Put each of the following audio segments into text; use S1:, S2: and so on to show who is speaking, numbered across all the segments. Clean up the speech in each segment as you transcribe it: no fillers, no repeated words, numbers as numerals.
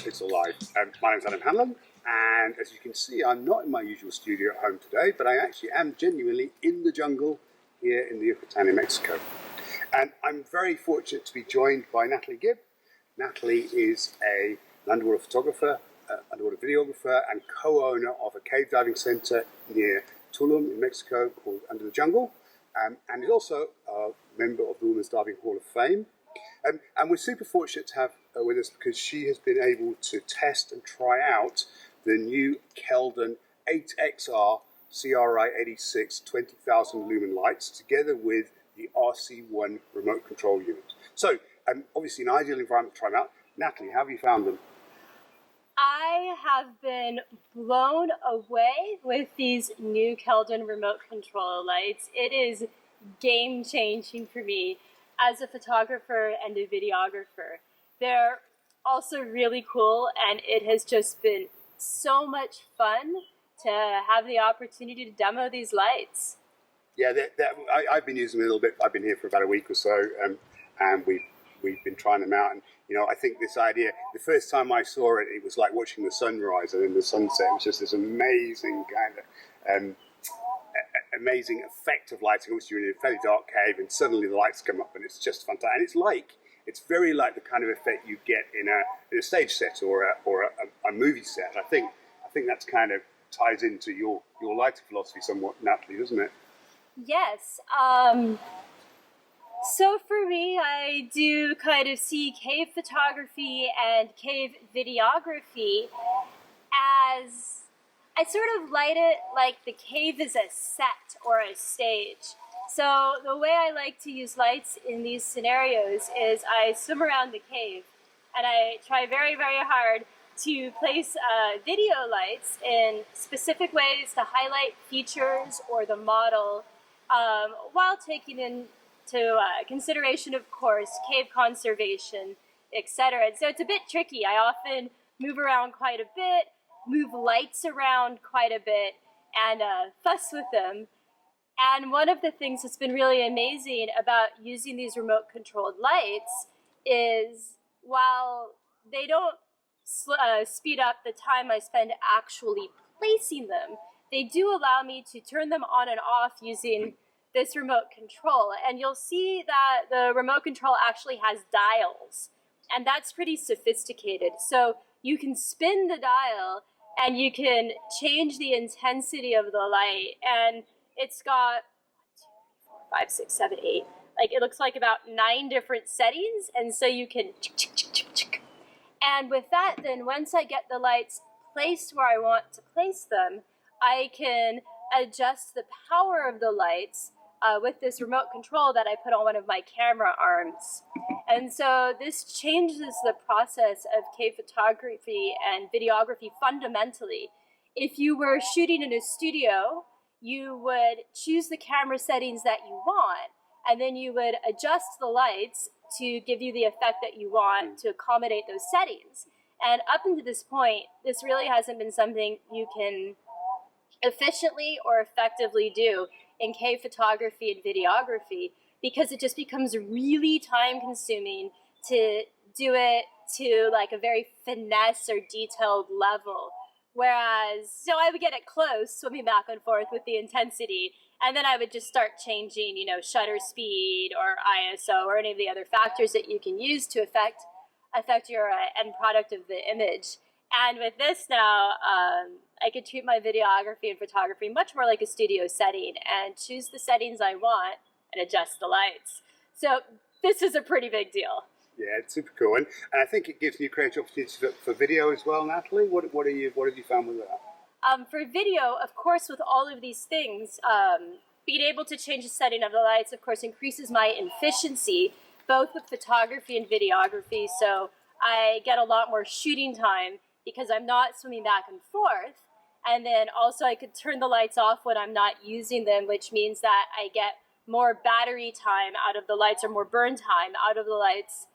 S1: Wetpixel Live. My name's Adam Hanlon, and as you can see, I'm not in my usual studio at home today, but I actually am genuinely in the jungle here in the Yucatan, Mexico. And I'm very fortunate to be joined by Natalie Gibb. Natalie is an underwater photographer, underwater videographer, and co-owner of a cave diving center near Tulum in Mexico called Under the Jungle, and is also a member of the Women's Diving Hall of Fame. And we're super fortunate to have her with us because she has been able to test and try out the new Keldan 8XR CRI 86 20,000 lumen lights together with the RC1 remote control unit. So obviously an ideal environment to try them out. Natalie, how have you found them?
S2: I have been blown away with these new Keldan remote control lights. It is game changing for me as a photographer and a videographer. They're also really cool, and it has just been so much fun to have the opportunity to demo these lights.
S1: Yeah, I've been using them a little bit. I've been here for about a week or so, and we've been trying them out. And you know, I think this idea, the first time I saw it, it was like watching the sunrise and then the sunset. It was just this amazing kind of amazing effect of lighting. Obviously, you're in a fairly dark cave, and suddenly the lights come up, and it's just fantastic. And it's very like the kind of effect you get in a stage set or a movie set. I think that's kind of ties into your lighting philosophy somewhat, Natalie, doesn't it?
S2: Yes. So for me, I do kind of see cave photography and cave videography as, I sort of light it like the cave is a set or a stage. So the way I like to use lights in these scenarios is I swim around the cave and I try very, very hard to place video lights in specific ways to highlight features or the model while taking into consideration, of course, cave conservation, etc. And so it's a bit tricky. I often move around quite a bit, move lights around quite a bit, and fuss with them. And one of the things that's been really amazing about using these remote controlled lights is while they don't speed up the time I spend actually placing them, they do allow me to turn them on and off using this remote control. And you'll see that the remote control actually has dials, and that's pretty sophisticated. So you can spin the dial and you can change the intensity of the light, and it's got 5, 6, 7, 8. Like it looks like about 9 different settings, and so you can. And with that, then once I get the lights placed where I want to place them, I can adjust the power of the lights with this remote control that I put on one of my camera arms. And so this changes the process of cave photography and videography fundamentally. If you were shooting in a studio, you would choose the camera settings that you want, and then you would adjust the lights to give you the effect that you want to accommodate those settings. And up until this point, this really hasn't been something you can efficiently or effectively do in cave photography and videography, because it just becomes really time consuming to do it to like a very finesse or detailed level. Whereas, so I would get it close, swimming back and forth with the intensity, and then I would just start changing, you know, shutter speed or ISO or any of the other factors that you can use to affect your end product of the image. And with this now, I could treat my videography and photography much more like a studio setting and choose the settings I want and adjust the lights. So this is a pretty big deal.
S1: Yeah, it's super cool, and I think it gives new creative opportunities for video as well. Natalie, what have you found with that?
S2: For video, of course, with all of these things, being able to change the setting of the lights, of course, increases my efficiency, both with photography and videography. So I get a lot more shooting time because I'm not swimming back and forth. And then also I could turn the lights off when I'm not using them, which means that I get more battery time out of the lights, or more burn time out of the lights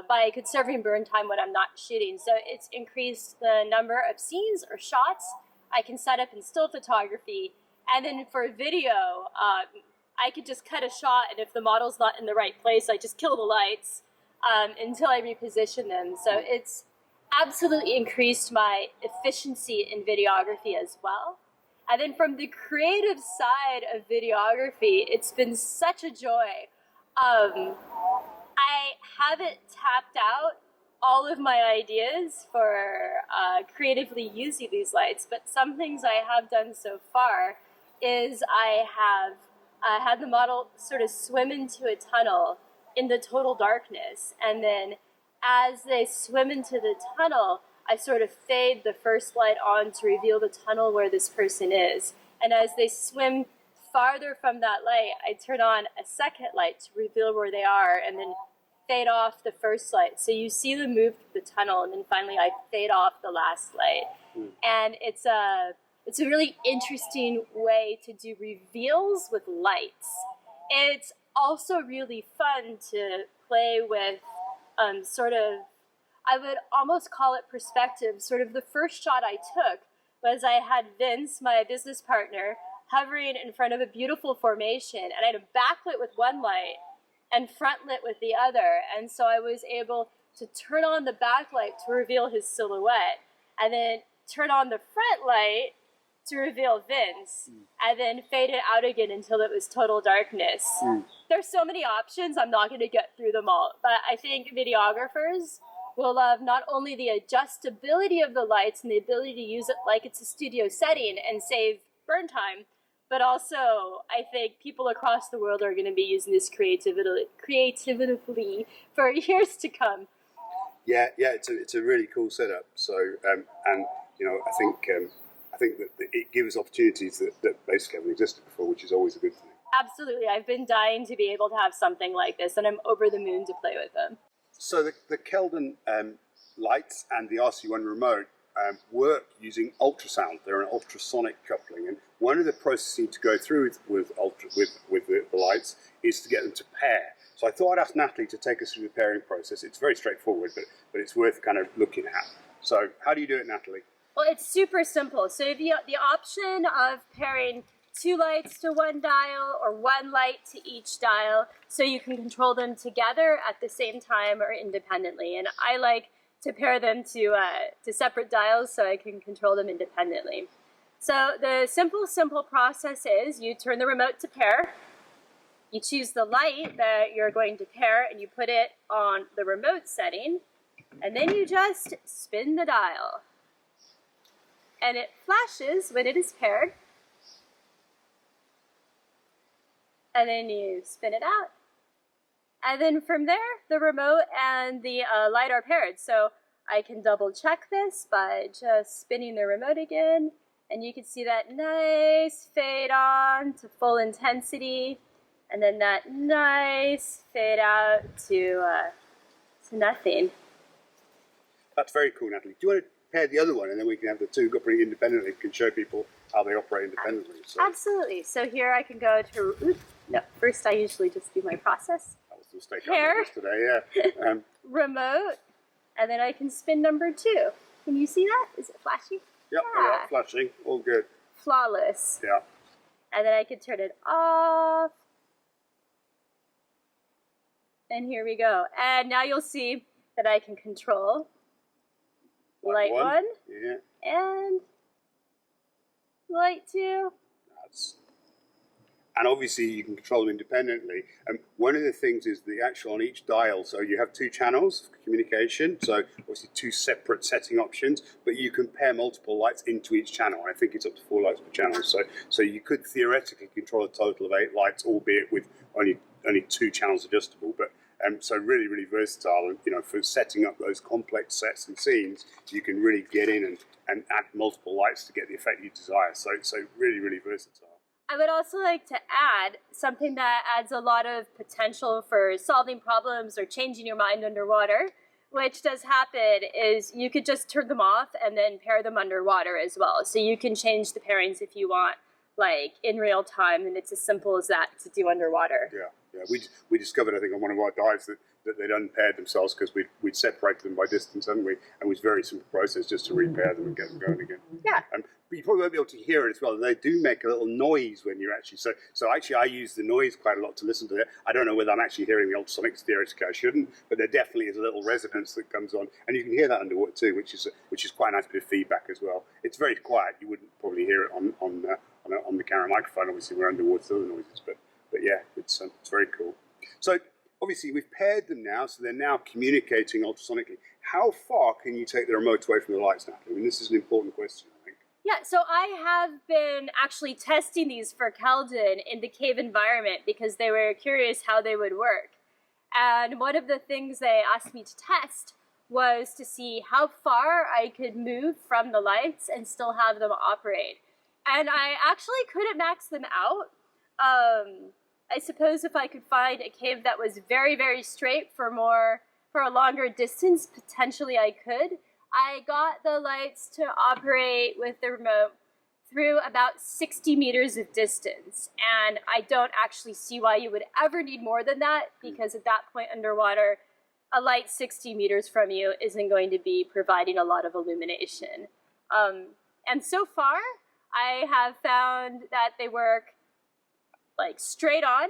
S2: by conserving burn time when I'm not shooting. So it's increased the number of scenes or shots I can set up in still photography. And then for video, I could just cut a shot, and if the model's not in the right place, I just kill the lights until I reposition them. So it's absolutely increased my efficiency in videography as well. And then from the creative side of videography, it's been such a joy. I haven't tapped out all of my ideas for creatively using these lights, but some things I have done so far is I have had the model sort of swim into a tunnel in the total darkness, and then as they swim into the tunnel, I sort of fade the first light on to reveal the tunnel where this person is. And as they swim farther from that light, I turn on a second light to reveal where they are, and then fade off the first light. So you see them move through the tunnel, and then finally I fade off the last light. And it's a really interesting way to do reveals with lights. It's also really fun to play with sort of, I would almost call it perspective. Sort of the first shot I took was I had Vince, my business partner, hovering in front of a beautiful formation, and I had a backlit with one light and front lit with the other. And so I was able to turn on the backlight to reveal his silhouette, and then turn on the front light to reveal Vince, and then fade it out again until it was total darkness. There's so many options, I'm not going to get through them all, but I think videographers will love not only the adjustability of the lights and the ability to use it like it's a studio setting and save burn time, but also I think people across the world are going to be using this creativity for years to come.
S1: Yeah, it's a really cool setup. So, and you know, I think that it gives opportunities that basically haven't existed before, which is always a good thing.
S2: Absolutely, I've been dying to be able to have something like this, and I'm over the moon to play with them.
S1: So the Keldan lights and the RC1 remote work using ultrasound. They're an ultrasonic coupling, and one of the processes to go through with the lights is to get them to pair. So I thought I'd ask Natalie to take us through the pairing process. It's very straightforward, but it's worth kind of looking at. So how do you do it, Natalie?
S2: Well, it's super simple. So if you have the option of pairing 2 lights to one dial or 1 light to each dial, so you can control them together at the same time or independently. And I like to pair them to separate dials so I can control them independently. So the simple process is you turn the remote to pair, you choose the light that you're going to pair, and you put it on the remote setting, and then you just spin the dial. And it flashes when it is paired, and then you spin it out. And then from there, the remote and the light are paired. So I can double check this by just spinning the remote again, and you can see that nice fade on to full intensity, and then that nice fade out to nothing.
S1: That's very cool, Natalie. Do you want to pair the other one, and then we can have the two operating independently, can show people how they operate independently? So.
S2: Absolutely. So here I can go to, first I usually just do my process.
S1: That was the mistake I made yesterday, yeah.
S2: Remote, and then I can spin number 2. Can you see that? Is it flashing?
S1: Yep, yeah. Flashing, all good.
S2: Flawless.
S1: Yeah.
S2: And then I can turn it off. And here we go. And now you'll see that I can control light 1
S1: yeah.
S2: and light 2.
S1: And obviously you can control them independently. One of the things is the actual on each dial, so you have 2 channels for communication, so obviously 2 separate setting options, but you can pair multiple lights into each channel. I think it's up to 4 lights per channel, so you could theoretically control a total of 8 lights, albeit with only 2 channels adjustable. But so really, really versatile, and for setting up those complex sets and scenes, you can really get in and add multiple lights to get the effect you desire. So really, really versatile.
S2: I would also like to add something that adds a lot of potential for solving problems or changing your mind underwater, which does happen, is you could just turn them off and then pair them underwater as well. So you can change the pairings if you want, like in real time, and it's as simple as that to do underwater.
S1: Yeah. Yeah, we discovered, I think, on one of our dives that they'd unpaired themselves because we'd separated them by distance, hadn't we? And it was a very simple process just to repair them and get them going again.
S2: Yeah.
S1: But you probably won't be able to hear it as well. They do make a little noise when you're actually... So actually, I use the noise quite a lot to listen to it. I don't know whether I'm actually hearing the ultrasonics. Theoretically, I shouldn't. But there definitely is a little resonance that comes on. And you can hear that underwater too, which is quite a nice bit of feedback as well. It's very quiet. You wouldn't probably hear it on the camera microphone. Obviously, we're underwater, so other noises. But yeah, it's very cool. So obviously, we've paired them now, so they're now communicating ultrasonically. How far can you take the remote away from the lights, Natalie? I mean, this is an important question, I think.
S2: Yeah, so I have been actually testing these for Keldan in the cave environment because they were curious how they would work. And one of the things they asked me to test was to see how far I could move from the lights and still have them operate. And I actually couldn't max them out. I suppose if I could find a cave that was very, very straight for a longer distance, potentially I could. I got the lights to operate with the remote through about 60 meters of distance. And I don't actually see why you would ever need more than that, because at that point underwater, a light 60 meters from you isn't going to be providing a lot of illumination. And so far, I have found that they work like straight on,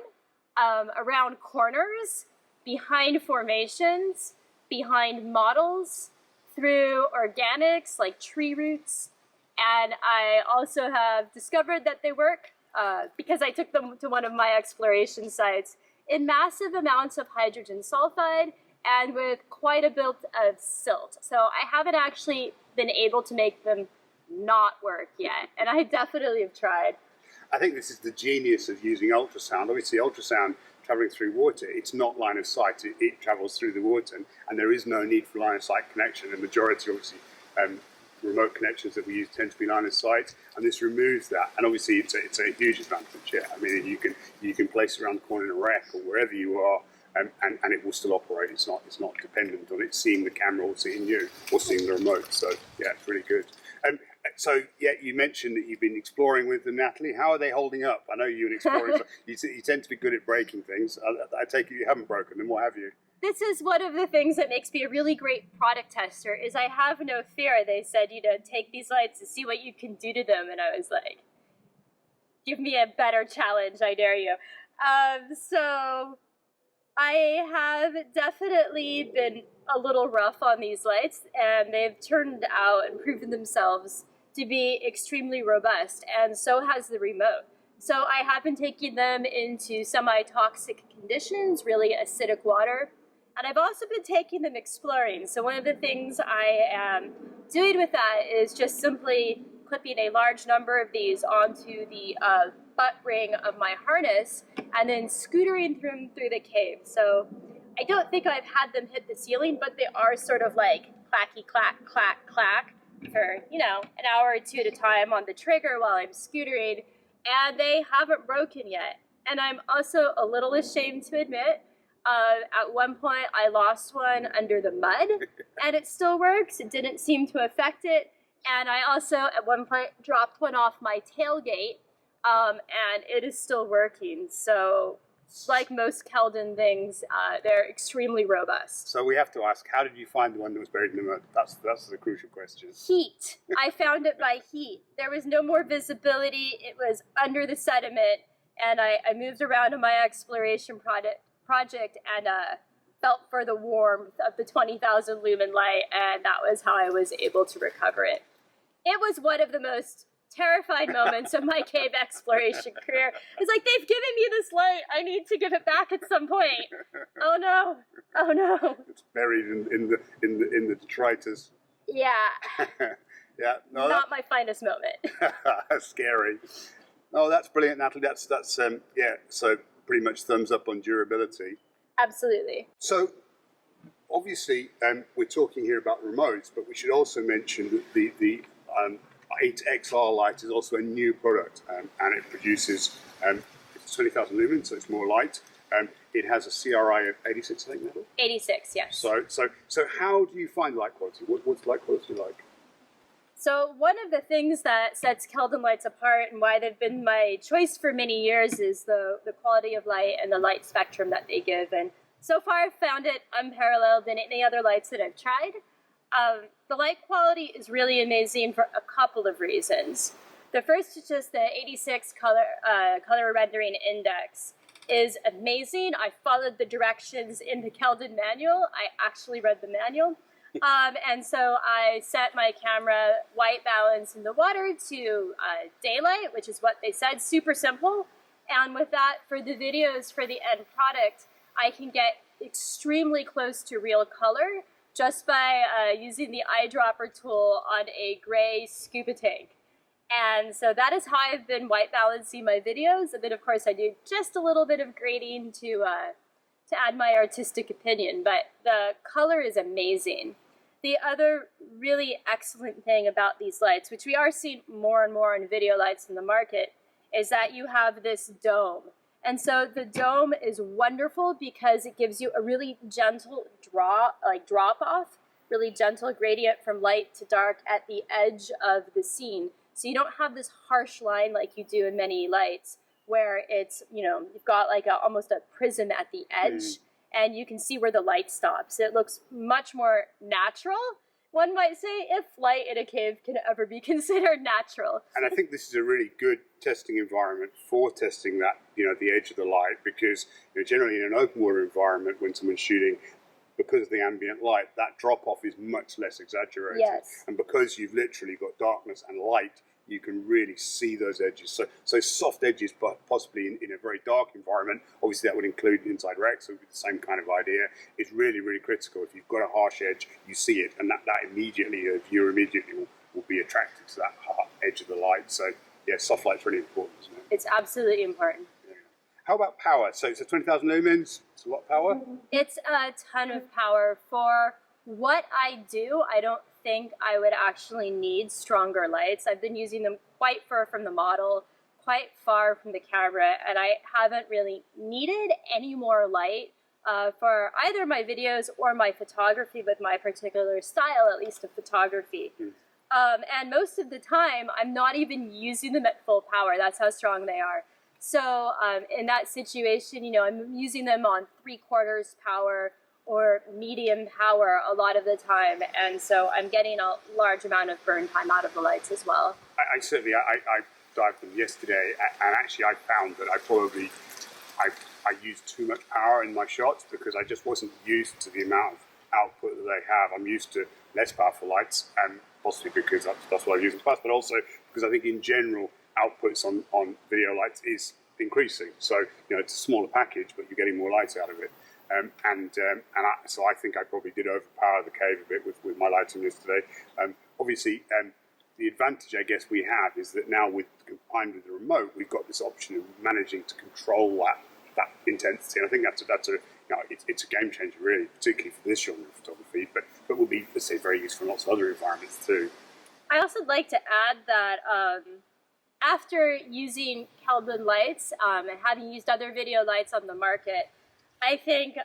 S2: around corners, behind formations, behind models, through organics like tree roots. And I also have discovered that they work, because I took them to one of my exploration sites, in massive amounts of hydrogen sulfide and with quite a bit of silt. So I haven't actually been able to make them not work yet, and I definitely have tried.
S1: I think this is the genius of using ultrasound. Obviously, ultrasound traveling through water, it's not line of sight. It travels through the water, and there is no need for line of sight connection. The majority, obviously, remote connections that we use tend to be line of sight, and this removes that. And obviously, it's a huge advantage. Yeah, I mean, you can place it around the corner in a wreck or wherever you are, and it will still operate. It's not dependent on it seeing the camera or seeing you or seeing the remote. So yeah, it's really good. So yeah, you mentioned that you've been exploring with them, Natalie. How are they holding up? I know you're an explorer, so you tend to be good at breaking things. I take it you haven't broken them. What have you?
S2: This is one of the things that makes me a really great product tester, is I have no fear. They said, take these lights and see what you can do to them. And I was like, give me a better challenge, I dare you. So I have definitely been a little rough on these lights, and they've turned out and proven themselves to be extremely robust, and so has the remote. So I have been taking them into semi-toxic conditions, really acidic water, and I've also been taking them exploring. So one of the things I am doing with that is just simply clipping a large number of these onto the butt ring of my harness and then scootering through the cave. So I don't think I've had them hit the ceiling, but they are sort of like clacky, clack, clack, clack for, an hour or two at a time on the trigger while I'm scootering, and they haven't broken yet. And I'm also a little ashamed to admit, at one point I lost one under the mud, and it still works. It didn't seem to affect it. And I also, at one point, dropped one off my tailgate, and it is still working. So, like most Keldan things, they're extremely robust.
S1: So we have to ask, how did you find the one that was buried in the mud? That's the crucial question.
S2: Heat. I found it by heat. There was no more visibility. It was under the sediment, and I moved around in my exploration project and felt for the warmth of the 20,000 lumen light, and that was how I was able to recover it. It was one of the most terrified moments of my cave exploration career. It's like, they've given me this light. I need to give it back at some point. Oh no! Oh no! It's
S1: buried in the detritus.
S2: Yeah.
S1: Yeah. No,
S2: not my finest moment.
S1: Scary. Oh, that's brilliant, Natalie. That's yeah. So pretty much thumbs up on durability.
S2: Absolutely.
S1: So obviously, we're talking here about remotes, but we should also mention that the 8XR light is also a new product, and it produces it's 20,000 lumens, so it's more light. It has a CRI of 86, I think, Natalie?
S2: 86, yes.
S1: So how do you find light quality? What's light quality like?
S2: So one of the things that sets Keldan lights apart and why they've been my choice for many years is the quality of light and the light spectrum that they give. And so far I've found it unparalleled in any other lights that I've tried. The light quality is really amazing for a couple of reasons. The first is just the 86 color rendering index is amazing. I followed the directions in the Keldan manual. I actually read the manual. And so I set my camera white balance in the water to daylight, which is what they said, super simple. And with that, for the videos for the end product, I can get extremely close to real color just by using the eyedropper tool on a gray scuba tank. And so that is how I've been white balancing my videos. And then of course I do just a little bit of grading to add my artistic opinion, but the color is amazing. The other really excellent thing about these lights, which we are seeing more and more in video lights in the market, is that you have this dome. And so the dome is wonderful because it gives you a really gentle drop off, really gentle gradient from light to dark at the edge of the scene. So you don't have this harsh line like you do in many lights where it's, you've got like almost a prism at the edge and you can see where the light stops. It looks much more natural. One might say, if light in a cave can ever be considered natural.
S1: And I think this is a really good testing environment for testing that, the edge of the light, because generally in an open water environment when someone's shooting, because of the ambient light, that drop off is much less exaggerated.
S2: Yes.
S1: And because you've literally got darkness and light, you can really see those edges. So soft edges, but possibly in a very dark environment, obviously that would include inside Rex, so it would be the same kind of idea. It's really, really critical. If you've got a harsh edge, you see it, and that immediately, the viewer immediately will be attracted to that edge of the light. So yeah, soft light's really important, isn't it?
S2: It's absolutely important.
S1: Yeah. How about power? So it's a 20,000 lumens, it's a lot of power?
S2: It's a ton of power. For what I do, I don't think I would actually need stronger lights. I've been using them quite far from the model, quite far from the camera, and I haven't really needed any more light for either my videos or my photography with my particular style, at least of photography. And most of the time, I'm not even using them at full power. That's how strong they are. So in that situation, I'm using them on 3/4 power or medium power a lot of the time, and so I'm getting a large amount of burn time out of the lights as well.
S1: I certainly, I dived them yesterday, and actually I found that I used too much power in my shots because I just wasn't used to the amount of output that they have. I'm used to less powerful lights, and possibly because that's what I've used in the past, but also because I think in general outputs on video lights is increasing. So it's a smaller package, but you're getting more light out of it. So I think I probably did overpower the cave a bit with my lighting yesterday. Obviously, the advantage I guess we have is that now combined with the remote, we've got this option of managing to control that intensity. And I think it's a game changer really, particularly for this genre of photography, but will be, let's say, very useful in lots of other environments too.
S2: I also like to add that after using Keldan lights and having used other video lights on the market, I think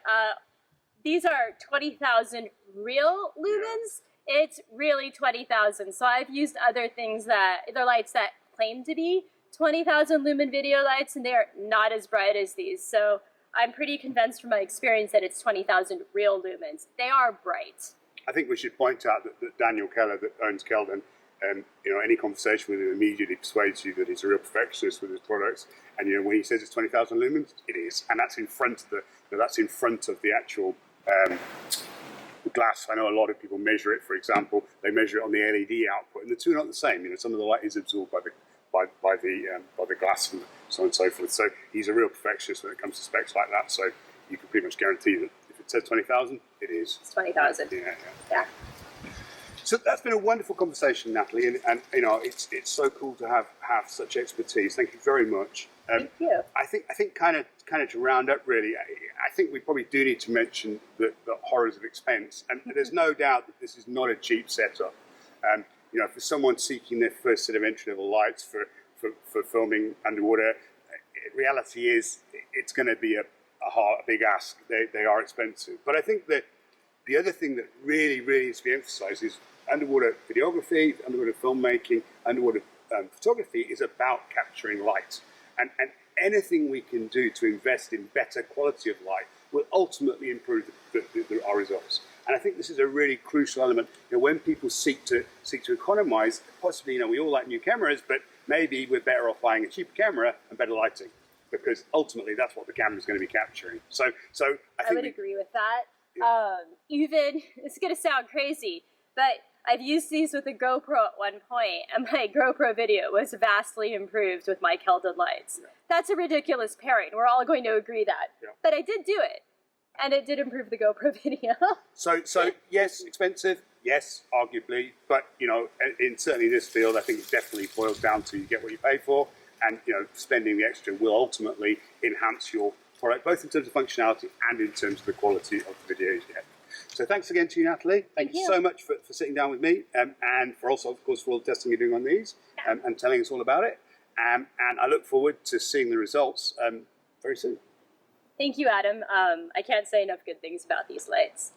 S2: these are 20,000 real lumens. It's really 20,000. So I've used other lights that claim to be 20,000 lumen video lights, and they are not as bright as these. So I'm pretty convinced from my experience that it's 20,000 real lumens. They are bright.
S1: I think we should point out that Daniel Keller, that owns Keldan, any conversation with him immediately persuades you that he's a real perfectionist with his products. And when he says it's 20,000 lumens, it is, and that's in front of the actual glass. I know a lot of people measure it. For example, they measure it on the LED output, and the two are not the same. Some of the light is absorbed by the glass and so on and so forth. So he's a real perfectionist when it comes to specs like that. So you can pretty much guarantee that if it says 20,000, it is.
S2: It's 20,000. Yeah.
S1: So that's been a wonderful conversation, Natalie, and it's so cool to have such expertise. Thank you very much.
S2: Thank you.
S1: I think kind of to round up really, I think we probably do need to mention the horrors of expense, and there's no doubt that this is not a cheap setup. For someone seeking their first set of entry-level lights for filming underwater, reality is it's going to be a big ask. They are expensive, but I think that the other thing that really needs to be emphasised is underwater videography, underwater filmmaking, underwater photography is about capturing light. And anything we can do to invest in better quality of light will ultimately improve our results. And I think this is a really crucial element. When people seek to economize, possibly, we all like new cameras, but maybe we're better off buying a cheaper camera and better lighting, because ultimately that's what the camera is going to be capturing. So I
S2: would agree with that. Yeah. Even, it's going to sound crazy, but I've used these with a GoPro at one point, and my GoPro video was vastly improved with my Keldan lights. Yeah. That's a ridiculous pairing. We're all going to agree that. Yeah. But I did do it, and it did improve the GoPro video.
S1: So yes, expensive, yes, arguably, but certainly in this field, I think it definitely boils down to you get what you pay for, and spending the extra will ultimately enhance your product, both in terms of functionality and in terms of the quality of the videos you get. So thanks again to you, Natalie. Thank you so much for sitting down with me, and for also, of course, for all the testing you're doing on these, and telling us all about it. And I look forward to seeing the results very soon.
S2: Thank you, Adam. I can't say enough good things about these lights.